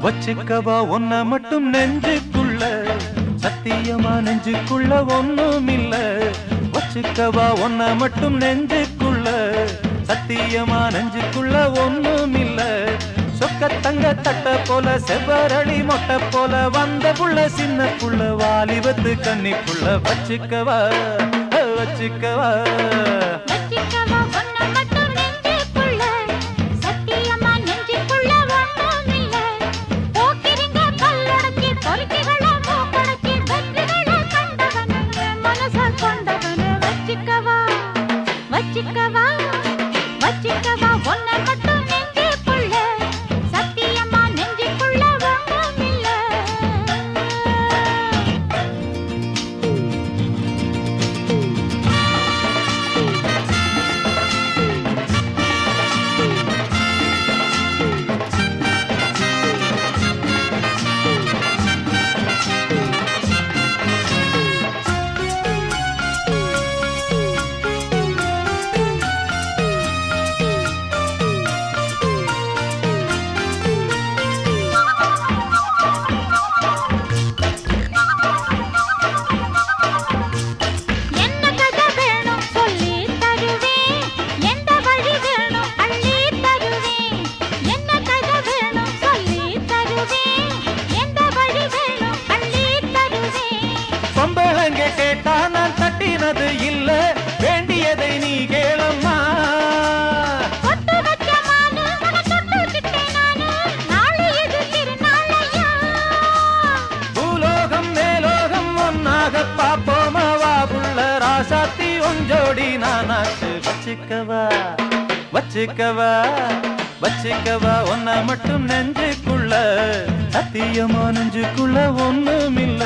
வச்சுக்கவா ஒன்ன மட்டும் நெஞ்சுக்குள்ள சத்தியமா நெஞ்சுக்குள்ள ஒண்ணும் இல்ல வச்சுக்கவா ஒன்ன மட்டும் நெஞ்சுக்குள்ள சத்தியமா நெஞ்சுக்குள்ள ஒண்ணும் இல்ல சொக்க தங்க தட்ட போல செவ்வரளி மொட்டை போல வந்த புள்ள சின்ன புள்ள வாலிபத்து கன்னிக்குள்ள வச்சுக்கவா வச்சுக்கவா கேட்டா நான் தட்டினது இல்ல வேண்டியதை நீ கேளம்மா பூலோகம் மேலோகம் ஒன்னாக பாப்போமா வா புள்ள ராசாத்தி ஒஞ்சோடி நானாச்சு வச்சுக்கவா வச்சுக்கவா வச்சுக்கவா ஒன்ன மட்டும் நெஞ்சுக்குள்ள சத்தியமா நெஞ்சுக்குள்ள ஒண்ணும் இல்ல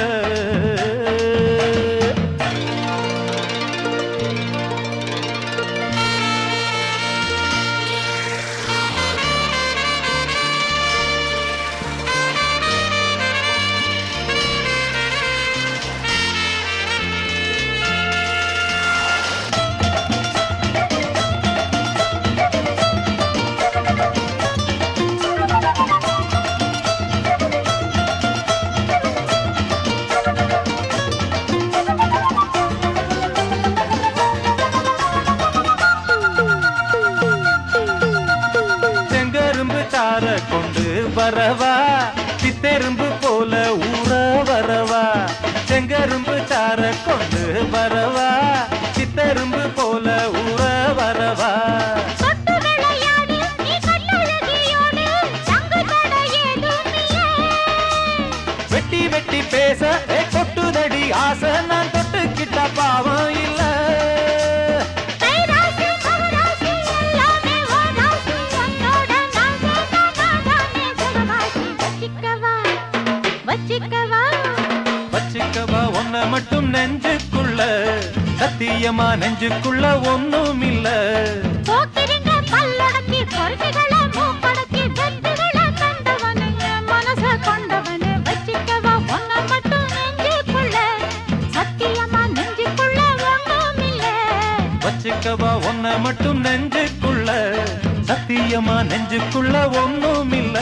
கொண்டு வரவா சித்தெரும்பு போல ஊற வரவா செங்கரும்பு சார கொண்டு வரவா சித்தெரும்பு போல ஊற வரவா வெட்டி வெட்டி பேச கொட்டுதடி ஆசை நான் தொட்டுக்கிட்ட பாவம் இல்ல வச்சுக்கவா ஒன்ன மட்டும் நெஞ்சுக்குள்ள சத்தியமா நெஞ்சுக்குள்ள ஒண்ணும் இல்ல வச்சுக்கவா ஒன்ன மட்டும் நெஞ்சுக்குள்ள சத்தியமா நெஞ்சுக்குள்ள ஒண்ணும் இல்ல